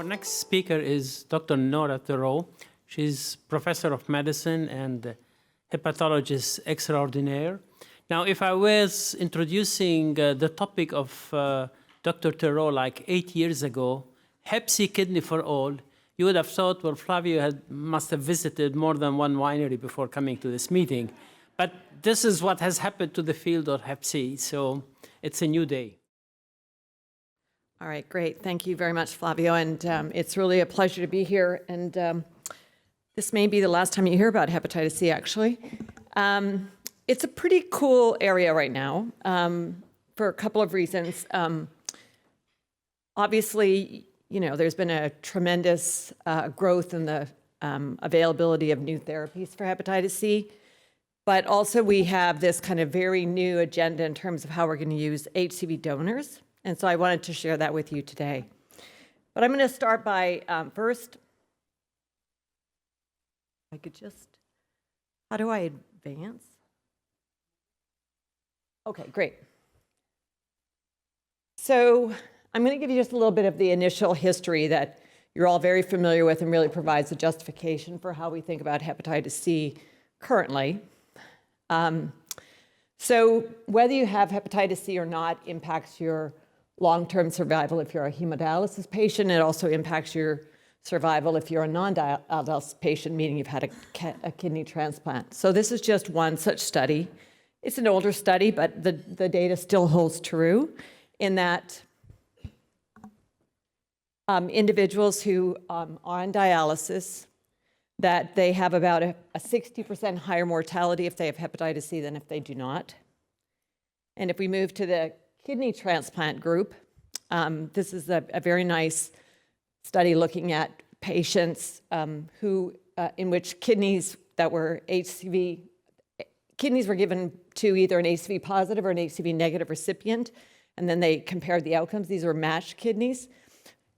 Our next speaker is Dr. Nora Thoreau. She's professor of medicine and hepatologist extraordinaire. Now, if I was introducing the topic of Dr. Thoreau like 8 years ago, Hep C kidney for all, you would have thought, well, Flavio must have visited more than one winery before coming to this meeting. But this is what has happened to the field of Hep C, so it's a new day. All right, great. Thank you very much, Flavio. And it's really a pleasure to be here. And this may be the last time you hear about hepatitis C, actually. It's a pretty cool area right now for a couple of reasons. Obviously, you know, there's been a tremendous growth in the availability of new therapies for hepatitis C. But also we have this kind of very new agenda in terms of how we're going to use HCV donors. And so I wanted to share that with you today. But I'm going to start by first, I could just, how do I advance? Okay, great. So I'm going to give you just a little bit of the initial history that you're all very familiar with and really provides a justification for how we think about hepatitis C currently. So whether you have hepatitis C or not impacts your long-term survival if you're a hemodialysis patient. It also impacts your survival if you're a non-dialysis patient, meaning you've had a kidney transplant. So this is just one such study. It's an older study, but the data still holds true in that individuals who are on dialysis, that they have about a 60% higher mortality if they have hepatitis C than if they do not. And if we move to the kidney transplant group, this is a very nice study looking at patients in which kidneys that were HCV, kidneys were given to either an HCV positive or an HCV negative recipient, and then they compared the outcomes. These were matched kidneys,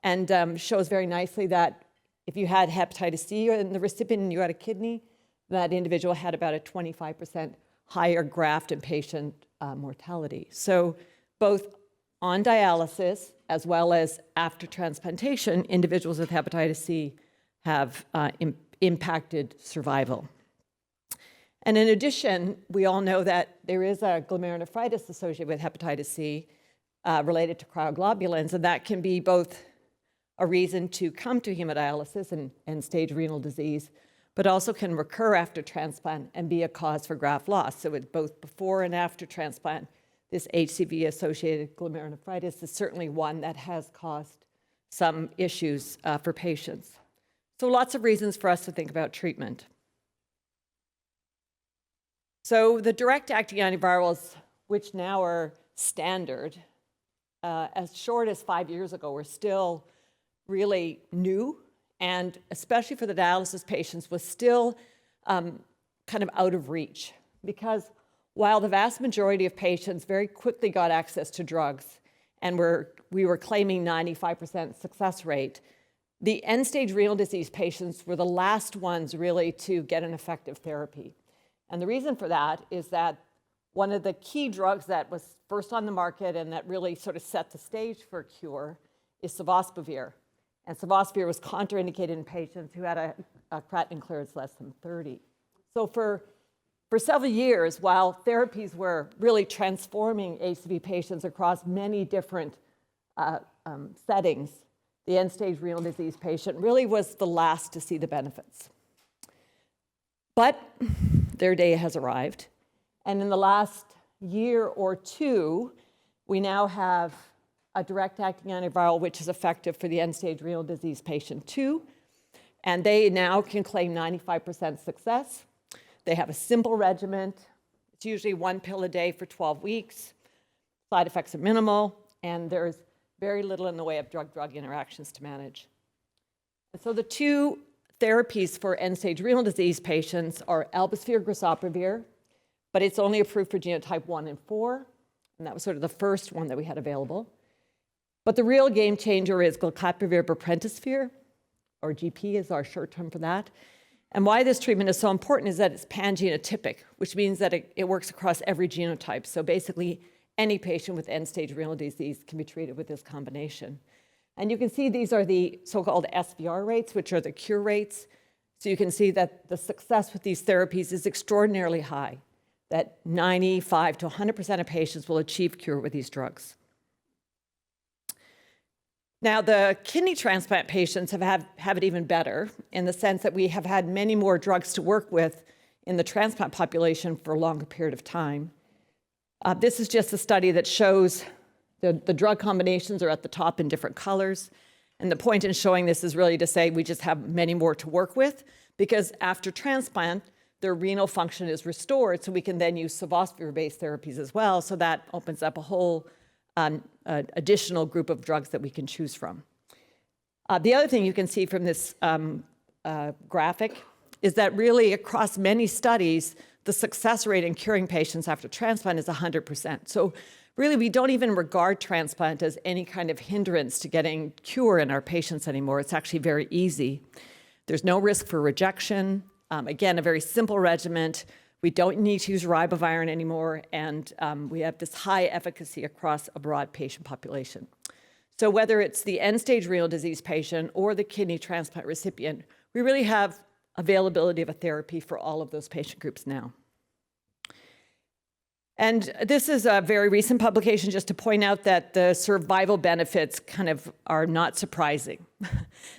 and shows very nicely that if you had hepatitis C in the recipient and you had a kidney, that individual had about a 25% higher graft and patient mortality. So both on dialysis as well as after transplantation, individuals with hepatitis C have impacted survival. And in addition, we all know that there is a glomerulonephritis associated with hepatitis C related to cryoglobulins, and that can be both a reason to come to hemodialysis and end-stage renal disease, but also can recur after transplant and be a cause for graft loss. So it's both before and after transplant, this HCV-associated glomerulonephritis is certainly one that has caused some issues for patients. So lots of reasons for us to think about treatment. So the direct-acting antivirals, which now are standard, as short as 5 years ago, were still really new, and especially for the dialysis patients, was still kind of out of reach. Because while the vast majority of patients very quickly got access to drugs, and we were claiming 95% success rate, the end-stage renal disease patients were the last ones really to get an effective therapy. And the reason for that is that one of the key drugs that was first on the market and that really sort of set the stage for a cure is sofosbuvir. And sofosbuvir was contraindicated in patients who had a creatinine clearance less than 30. So for several years, while therapies were really transforming HCV patients across many different settings, the end-stage renal disease patient really was the last to see the benefits. But their day has arrived. And in the last year or two, we now have a direct-acting antiviral which is effective for the end-stage renal disease patient too. And they now can claim 95% success. They have a simple regimen. It's usually 1 pill a day for 12 weeks. Side effects are minimal, and there's very little in the way of drug-drug interactions to manage. And so the two therapies for end-stage renal disease patients are elbasvir/grazoprevir, but it's only approved for genotype 1 and 4, and that was sort of the first one that we had available. But the real game changer is glecaprevir/borprentosvir, or GP is our short term for that. And why this treatment is so important is that it's pangenotypic, which means that it works across every genotype. So basically, any patient with end-stage renal disease can be treated with this combination. And you can see these are the so-called SVR rates, which are the cure rates. So you can see that the success with these therapies is extraordinarily high, that 95 to 100% of patients will achieve cure with these drugs. Now, the kidney transplant patients have it even better in the sense that we have had many more drugs to work with in the transplant population for a longer period of time. This is just a study that shows the drug combinations are at the top in different colors. And the point in showing this is really to say we just have many more to work with, because after transplant, their renal function is restored, so we can then use sofosbuvir-based therapies as well. So that opens up a whole additional group of drugs that we can choose from. The other thing you can see from this graphic is that really across many studies, the success rate in curing patients after transplant is 100%. So really, we don't even regard transplant as any kind of hindrance to getting cure in our patients anymore. It's actually very easy. There's no risk for rejection. Again, a very simple regimen. We don't need to use ribavirin anymore, and we have this high efficacy across a broad patient population. So whether it's the end-stage renal disease patient or the kidney transplant recipient, we really have availability of a therapy for all of those patient groups now. And this is a very recent publication just to point out that the survival benefits kind of are not surprising.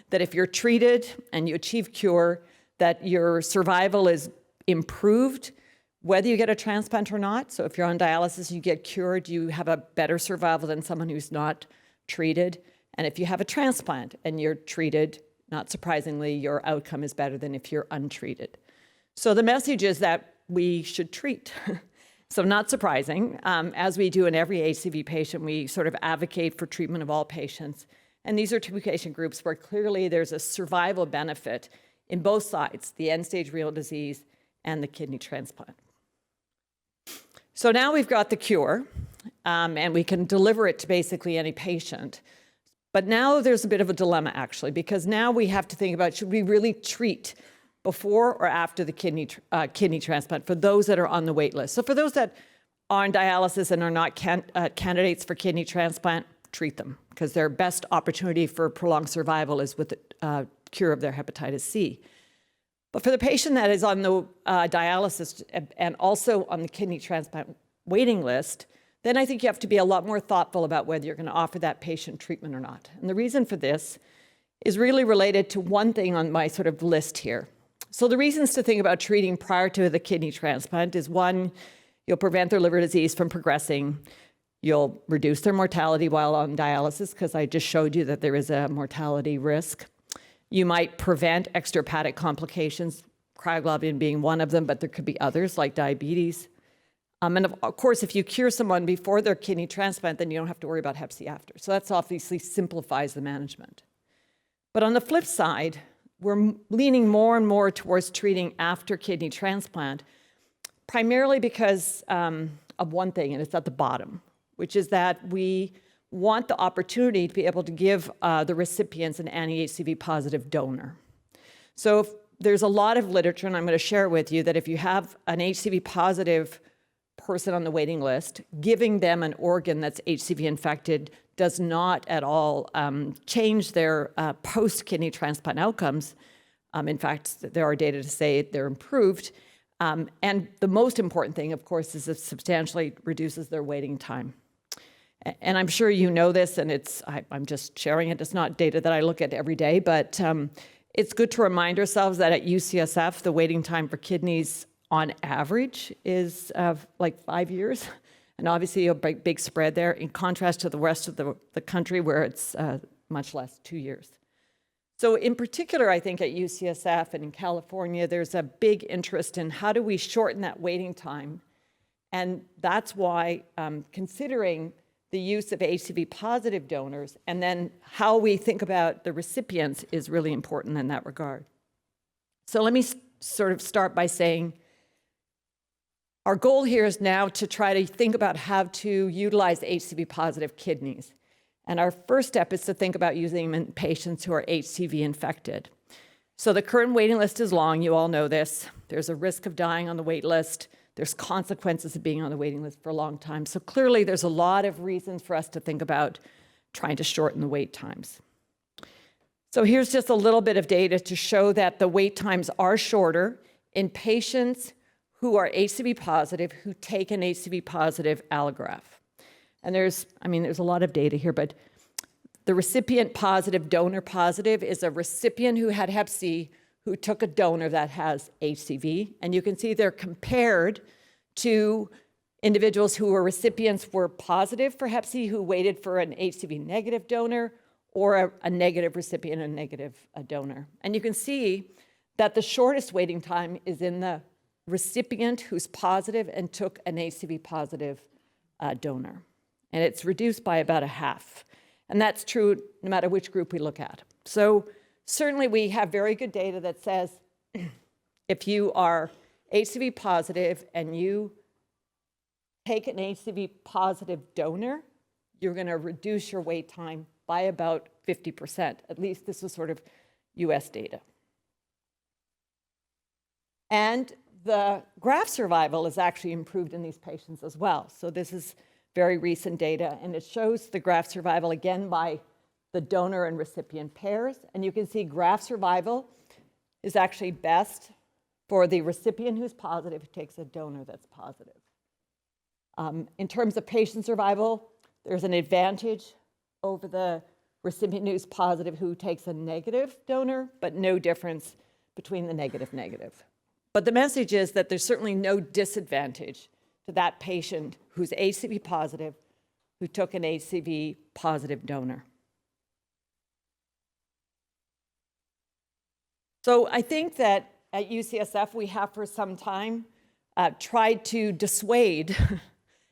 That if you're treated and you achieve cure, that your survival is improved, whether you get a transplant or not. So if you're on dialysis, you get cured, you have a better survival than someone who's not treated. And if you have a transplant and you're treated, not surprisingly, your outcome is better than if you're untreated. So the message is that we should treat. So not surprising, as we do in every HCV patient, we sort of advocate for treatment of all patients. And these are two patient groups where clearly there's a survival benefit in both sides, the end-stage renal disease and the kidney transplant. So now we've got the cure, and we can deliver it to basically any patient. But now there's a bit of a dilemma, actually, because now we have to think about, should we really treat before or after the kidney transplant for those that are on the wait list? So for those that are on dialysis and are not candidates for kidney transplant, treat them, because their best opportunity for prolonged survival is with the cure of their hepatitis C. But for the patient that is on the dialysis and also on the kidney transplant waiting list, then I think you have to be a lot more thoughtful about whether you're going to offer that patient treatment or not. And the reason for this is really related to one thing on my sort of list here. So the reasons to think about treating prior to the kidney transplant is, one, you'll prevent their liver disease from progressing. You'll reduce their mortality while on dialysis, because I just showed you that there is a mortality risk. You might prevent extrahepatic complications, cryoglobulin being one of them, but there could be others like diabetes. And of course, if you cure someone before their kidney transplant, then you don't have to worry about hep C after. So that's obviously simplifies the management. But on the flip side, we're leaning more and more towards treating after kidney transplant, primarily because of one thing, and it's at the bottom, which is that we want the opportunity to be able to give the recipients an anti-HCV positive donor. So if there's a lot of literature, and I'm going to share with you, that if you have an HCV positive person on the waiting list, giving them an organ that's HCV infected does not at all change their post-kidney transplant outcomes. In fact, there are data to say they're improved. And the most important thing, of course, is it substantially reduces their waiting time. And I'm sure you know this, and I'm just sharing it. It's not data that I look at every day, but it's good to remind ourselves that at UCSF, the waiting time for kidneys on average is like 5 years. And obviously a big spread there, in contrast to the rest of the country where it's much less, 2 years. So in particular, I think at UCSF and in California, there's a big interest in how do we shorten that waiting time. And that's why considering the use of HCV positive donors and then how we think about the recipients is really important in that regard. So let me sort of start by saying our goal here is now to try to think about how to utilize HCV positive kidneys. And our first step is to think about using them in patients who are HCV infected. So the current waiting list is long, you all know this. There's a risk of dying on the wait list. There's consequences of being on the waiting list for a long time. So clearly there's a lot of reasons for us to think about trying to shorten the wait times. So here's just a little bit of data to show that the wait times are shorter in patients who are HCV positive, who take an HCV positive allograft. And there's a lot of data here, but the recipient positive, donor positive is a recipient who had Hep C who took a donor that has HCV. And you can see they're compared to individuals who were recipients were positive for Hep C who waited for an HCV negative donor or a negative recipient, a negative donor. And you can see that the shortest waiting time is in the recipient who's positive and took an HCV positive donor. And it's reduced by about a half. And that's true no matter which group we look at. So certainly we have very good data that says if you are HCV positive and you take an HCV positive donor, you're going to reduce your wait time by about 50%. At least this was sort of US data. And the graft survival is actually improved in these patients as well. So this is very recent data, and it shows the graft survival again by the donor and recipient pairs. And you can see graft survival is actually best for the recipient who's positive who takes a donor that's positive. In terms of patient survival, there's an advantage over the recipient who's positive who takes a negative donor, but no difference between the negative. But the message is that there's certainly no disadvantage to that patient who's HCV positive who took an HCV positive donor. So I think that at UCSF we have for some time tried to dissuade, at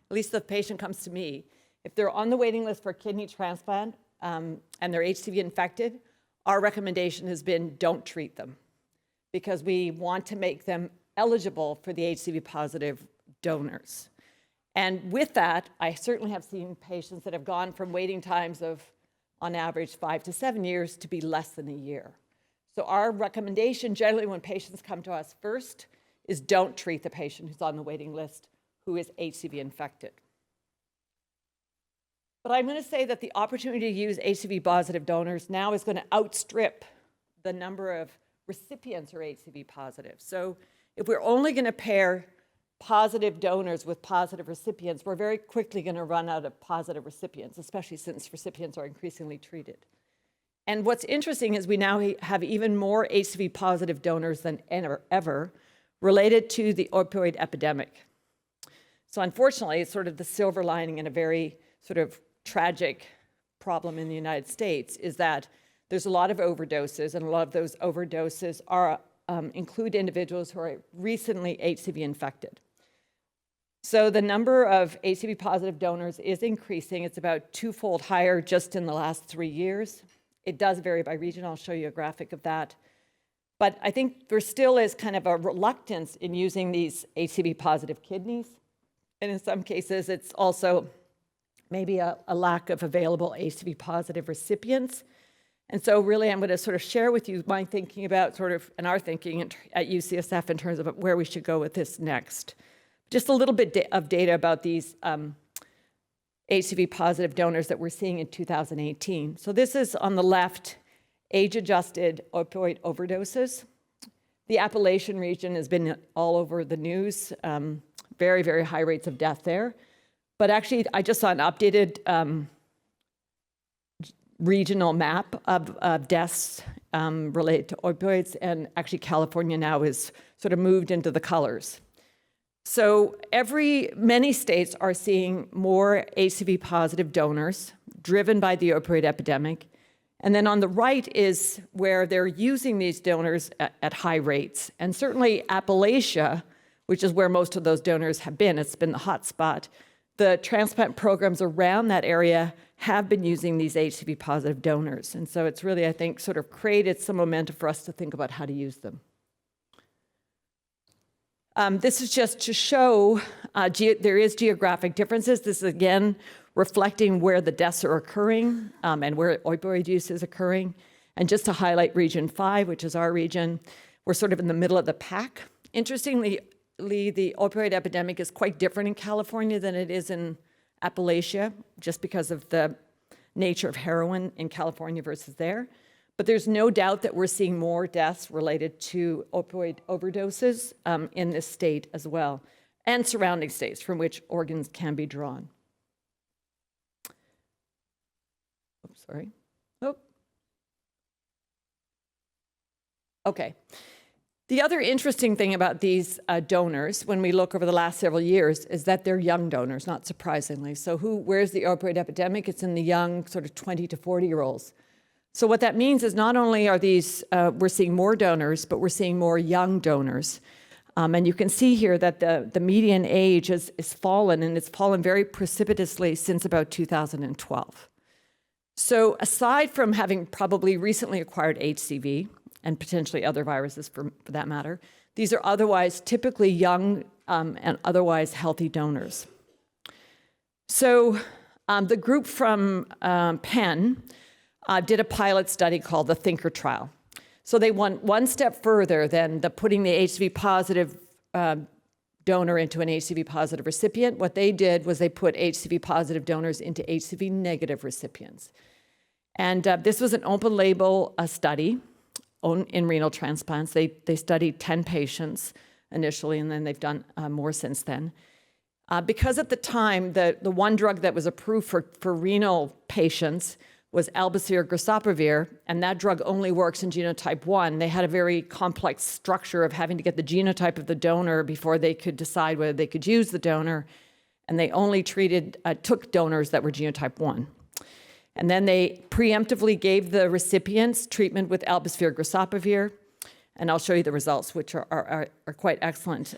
least if the patient comes to me, if they're on the waiting list for kidney transplant and they're HCV infected, our recommendation has been don't treat them because we want to make them eligible for the HCV positive donors. And with that, I certainly have seen patients that have gone from waiting times of, on average, 5 to 7 years to be less than a year. So our recommendation generally when patients come to us first is don't treat the patient who's on the waiting list who is HCV infected. But I'm going to say that the opportunity to use HCV positive donors now is going to outstrip the number of recipients who are HCV positive. So if we're only going to pair positive donors with positive recipients, we're very quickly going to run out of positive recipients, especially since recipients are increasingly treated. And what's interesting is we now have even more HCV positive donors than ever related to the opioid epidemic. So unfortunately, it's sort of the silver lining in a very sort of tragic problem in the United States is that there's a lot of overdoses, and a lot of those overdoses are include individuals who are recently HCV infected. So the number of HCV positive donors is increasing. It's about twofold higher just in the last 3 years. It does vary by region. I'll show you a graphic of that. But I think there still is kind of a reluctance in using these HCV positive kidneys. And in some cases, it's also maybe a lack of available HCV positive recipients. And so really, I'm going to sort of share with you my thinking about sort of, and our thinking at UCSF in terms of where we should go with this next. Just a little bit of data about these HCV positive donors that we're seeing in 2018. So this is on the left, age-adjusted opioid overdoses. The Appalachian region has been all over the news, very, very high rates of death there. But actually, I just saw an updated regional map of deaths related to opioids, and actually California now is sort of moved into the colors. So many states are seeing more HCV positive donors driven by the opioid epidemic. And then on the right is where they're using these donors at high rates. And certainly Appalachia, which is where most of those donors have been, it's been the hot spot. The transplant programs around that area have been using these HCV positive donors. And so it's really, I think, sort of created some momentum for us to think about how to use them. This is just to show there is geographic differences. This is, again, reflecting where the deaths are occurring and where opioid use is occurring. And just to highlight Region 5, which is our region, we're sort of in the middle of the pack. Interestingly, the opioid epidemic is quite different in California than it is in Appalachia, just because of the nature of heroin in California versus there. But there's no doubt that we're seeing more deaths related to opioid overdoses in this state as well, and surrounding states from which organs can be drawn. Oops, sorry. Oh. Okay. The other interesting thing about these donors, when we look over the last several years, is that they're young donors, not surprisingly. So where's the opioid epidemic? It's in the young, sort of 20 to 40-year-olds. So what that means is not only are these, we're seeing more donors, but we're seeing more young donors. And you can see here that the median age is fallen, and it's fallen very precipitously since about 2012. So aside from having probably recently acquired HCV, and potentially other viruses for that matter, these are otherwise typically young and otherwise healthy donors. So the group from Penn did a pilot study called the Thinker Trial. So they went one step further than putting the HCV positive donor into an HCV positive recipient. What they did was they put HCV positive donors into HCV negative recipients. And this was an open label study in renal transplants. They studied 10 patients initially, and then they've done more since then. Because at the time, the one drug that was approved for renal patients was albucirgosopivir, and that drug only works in genotype 1. They had a very complex structure of having to get the genotype of the donor before they could decide whether they could use the donor, and they only took donors that were genotype 1. And then they preemptively gave the recipients treatment with albucirgosopivir, and I'll show you the results, which are quite excellent.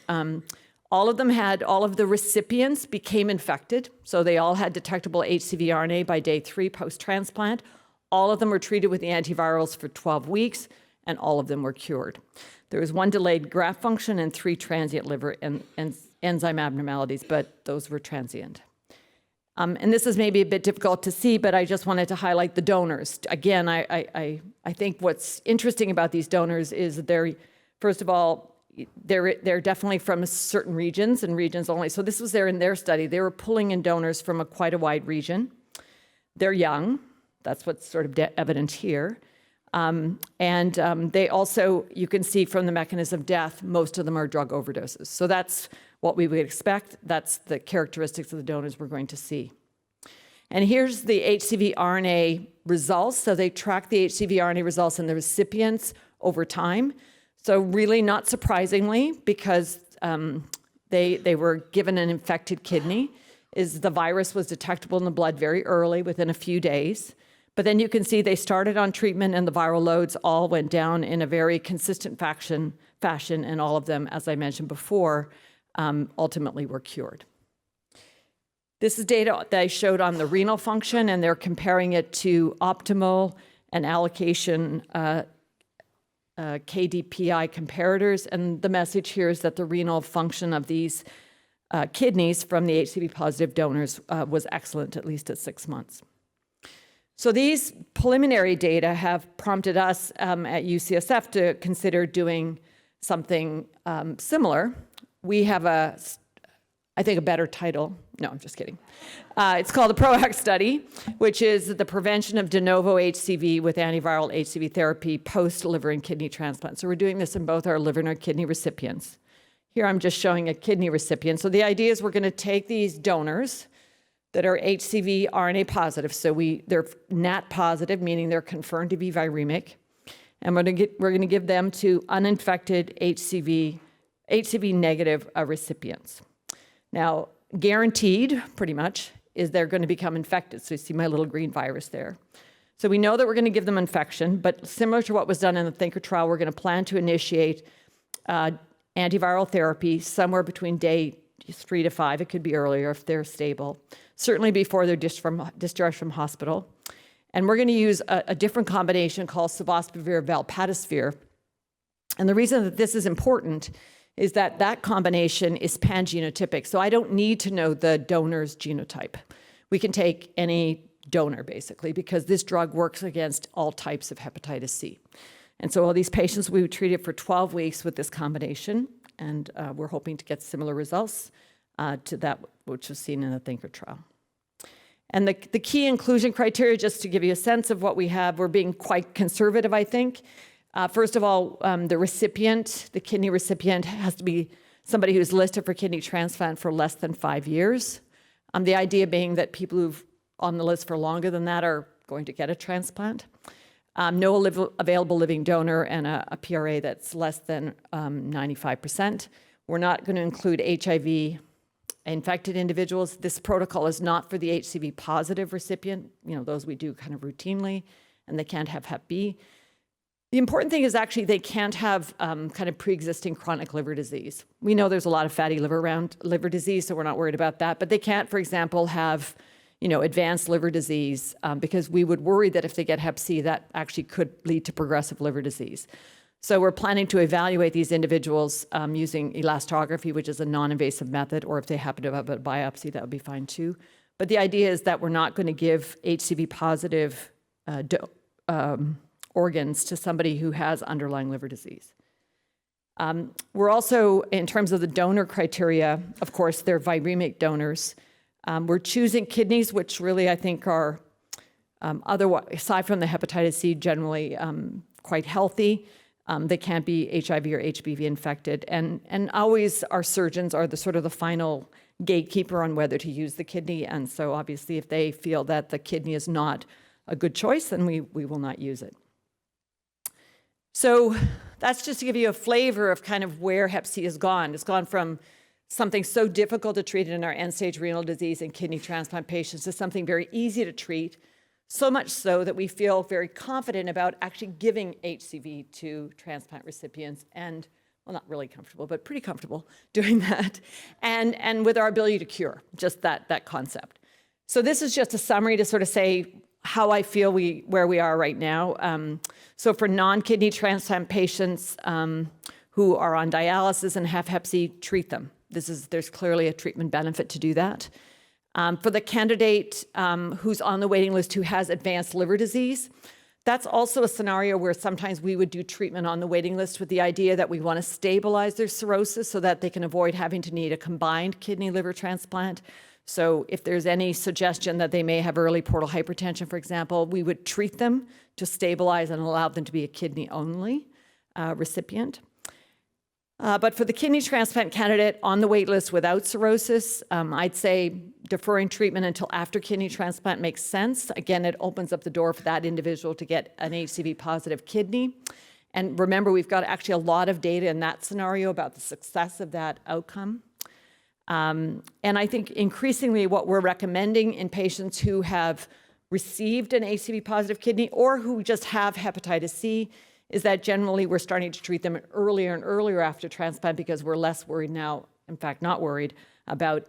All of the recipients became infected, so they all had detectable HCV RNA by day 3 post-transplant. All of them were treated with the antivirals for 12 weeks, and all of them were cured. There was 1 delayed graft function and 3 transient liver and enzyme abnormalities, but those were transient. And this is maybe a bit difficult to see, but I just wanted to highlight the donors. Again, I think what's interesting about these donors is that they're, first of all, they're definitely from certain regions and regions only. So this was there in their study. They were pulling in donors from quite a wide region. They're young. That's what's sort of evident here. They also, you can see from the mechanism of death, most of them are drug overdoses. So that's what we would expect. That's the characteristics of the donors we're going to see. And here's the HCV RNA results. So they track the HCV RNA results in the recipients over time. So really not surprisingly, because they were given an infected kidney, is the virus was detectable in the blood very early, within a few days. But then you can see they started on treatment and the viral loads all went down in a very consistent fashion, and all of them, as I mentioned before, ultimately were cured. This is data that I showed on the renal function, and they're comparing it to optimal and allocation KDPI comparators. And the message here is that the renal function of these kidneys from the HCV positive donors was excellent, at least at 6 months. So these preliminary data have prompted us at UCSF to consider doing something similar. We have I think a better title. No, I'm just kidding. It's called the PROACT study, which is the prevention of de novo HCV with antiviral HCV therapy post-liver and kidney transplant. So we're doing this in both our liver and our kidney recipients. Here I'm just showing a kidney recipient. So the idea is we're going to take these donors that are HCV RNA positive. So they're NAT positive, meaning they're confirmed to be viremic. And we're going to give them to uninfected HCV negative recipients. Now, guaranteed, pretty much, is they're going to become infected. So you see my little green virus there. So we know that we're going to give them infection, but similar to what was done in the Thinker trial, we're going to plan to initiate antiviral therapy somewhere between day 3 to 5. It could be earlier if they're stable, certainly before they're discharged from hospital. And we're going to use a different combination called sofosbuvir-valpattosvir. And the reason that this is important is that that combination is pangenotypic. So I don't need to know the donor's genotype. We can take any donor, basically, because this drug works against all types of hepatitis C. And so all these patients, we would treat it for 12 weeks with this combination, and we're hoping to get similar results to that which was seen in the Thinker trial. And the key inclusion criteria, just to give you a sense of what we have, we're being quite conservative, I think. First of all, the recipient, the kidney recipient, has to be somebody who's listed for kidney transplant for less than 5 years. The idea being that people who've on the list for longer than that are going to get a transplant. No available living donor and a PRA that's less than 95%. We're not going to include HIV infected individuals. This protocol is not for the HCV positive recipient, those we do kind of routinely, and they can't have Hep B. The important thing is actually they can't have kind of pre-existing chronic liver disease. We know there's a lot of fatty liver around liver disease, so we're not worried about that, but they can't, for example, have advanced liver disease, because we would worry that if they get Hep C, that actually could lead to progressive liver disease. So we're planning to evaluate these individuals using elastography, which is a non-invasive method, or if they happen to have a biopsy, that would be fine too. But the idea is that we're not going to give HCV positive organs to somebody who has underlying liver disease. We're also, in terms of the donor criteria, of course, they're viremic donors. We're choosing kidneys, which really I think are, otherwise, aside from the hepatitis C, generally quite healthy. They can't be HIV or HBV infected. And always our surgeons are the sort of the final gatekeeper on whether to use the kidney. And so obviously if they feel that the kidney is not a good choice, then we will not use it. So that's just to give you a flavor of kind of where Hep C has gone. It's gone from something so difficult to treat in our end-stage renal disease and kidney transplant patients to something very easy to treat, so much so that we feel very confident about actually giving HCV to transplant recipients, and, well, not really comfortable, but pretty comfortable doing that, and with our ability to cure, just that concept. So this is just a summary to sort of say how I feel where we are right now. So for non-kidney transplant patients who are on dialysis and have Hep C, treat them. There's clearly a treatment benefit to do that. For the candidate who's on the waiting list who has advanced liver disease, that's also a scenario where sometimes we would do treatment on the waiting list with the idea that we want to stabilize their cirrhosis so that they can avoid having to need a combined kidney liver transplant. So if there's any suggestion that they may have early portal hypertension, for example, we would treat them to stabilize and allow them to be a kidney-only recipient. But for the kidney transplant candidate on the wait list without cirrhosis, I'd say deferring treatment until after kidney transplant makes sense. Again, it opens up the door for that individual to get an HCV positive kidney. And remember, we've got actually a lot of data in that scenario about the success of that outcome. And I think increasingly what we're recommending in patients who have received an HCV positive kidney or who just have hepatitis C is that generally we're starting to treat them earlier and earlier after transplant because we're less worried now, in fact, not worried about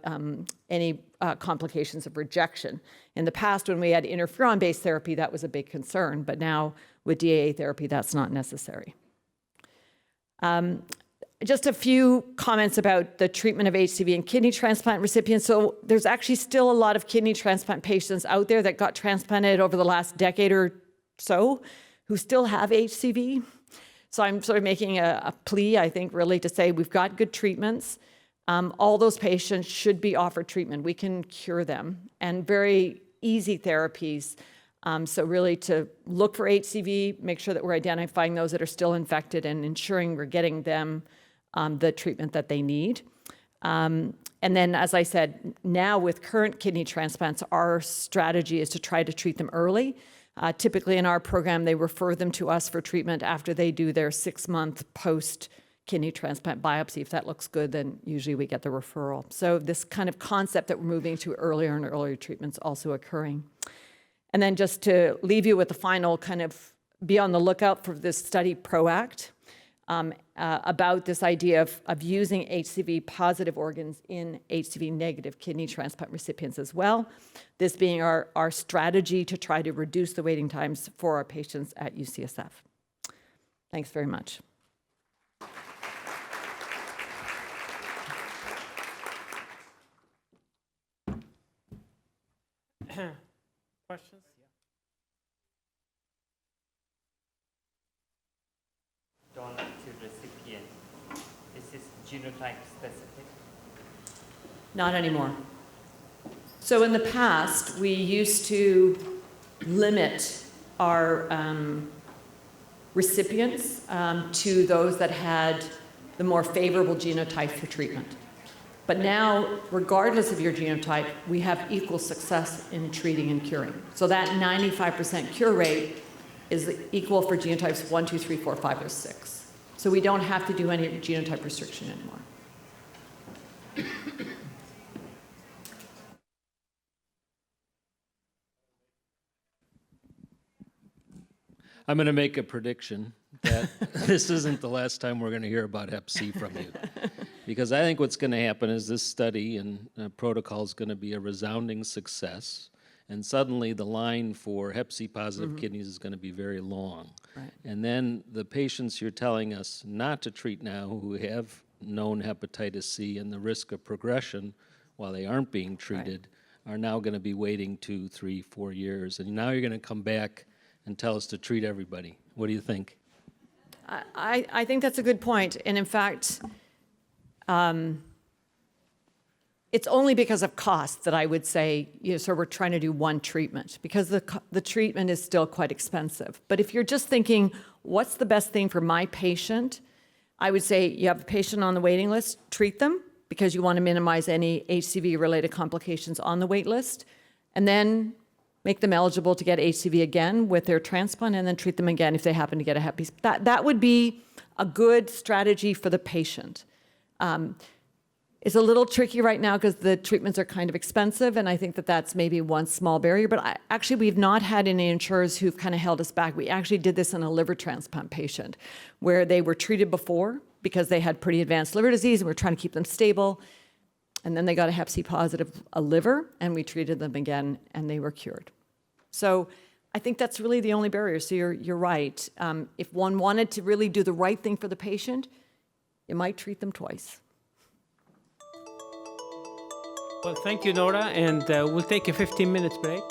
any complications of rejection. In the past, when we had interferon-based therapy, that was a big concern, but now with DAA therapy, that's not necessary. Just a few comments about the treatment of HCV and kidney transplant recipients. So there's actually still a lot of kidney transplant patients out there that got transplanted over the last decade or so who still have HCV. So I'm sort of making a plea, I think, really to say we've got good treatments. All those patients should be offered treatment. We can cure them, and very easy therapies. So really to look for HCV, make sure that we're identifying those that are still infected and ensuring we're getting them the treatment that they need. And then, as I said, now with current kidney transplants, our strategy is to try to treat them early. Typically in our program, they refer them to us for treatment after they do their 6-month post-kidney transplant biopsy. If that looks good, then usually we get the referral. So this kind of concept that we're moving to earlier and earlier treatments also occurring. And then just to leave you with the final kind of be on the lookout for this study PROACT about this idea of using HCV positive organs in HCV negative kidney transplant recipients as well. This being our strategy to try to reduce the waiting times for our patients at UCSF. Thanks very much. Questions? Donor to recipient. Is this genotype specific? Not anymore. So in the past, we used to limit our recipients to those that had the more favorable genotype for treatment. But now, regardless of your genotype, we have equal success in treating and curing. So that 95% cure rate is equal for genotypes 1, 2, 3, 4, 5, or 6. So we don't have to do any genotype restriction anymore. I'm going to make a prediction that this isn't the last time we're going to hear about Hep C from you. Because I think what's going to happen is this study and protocol is going to be a resounding success. And suddenly the line for Hep C positive kidneys is going to be very long. Right. And then the patients you're telling us not to treat now who have known hepatitis C and the risk of progression while they aren't being treated are now going to be waiting 2, 3, 4 years. And now you're going to come back and tell us to treat everybody. What do you think? I think that's a good point. And in fact, it's only because of cost that I would say, so we're trying to do one treatment, because the treatment is still quite expensive. But if you're just thinking, what's the best thing for my patient? I would say you have a patient on the waiting list, treat them, because you want to minimize any HCV-related complications on the wait list, and then make them eligible to get HCV again with their transplant, and then treat them again if they happen to get a Hep B. That would be a good strategy for the patient. It's a little tricky right now because the treatments are kind of expensive, and I think that that's maybe one small barrier. But actually, we've not had any insurers who've kind of held us back. We actually did this in a liver transplant patient where they were treated before because they had pretty advanced liver disease, and we're trying to keep them stable. And then they got a Hep C positive liver, and we treated them again, and they were cured. So I think that's really the only barrier. So you're right. If one wanted to really do the right thing for the patient, you might treat them twice. Well, thank you, Nora, and we'll take a 15 minutes break.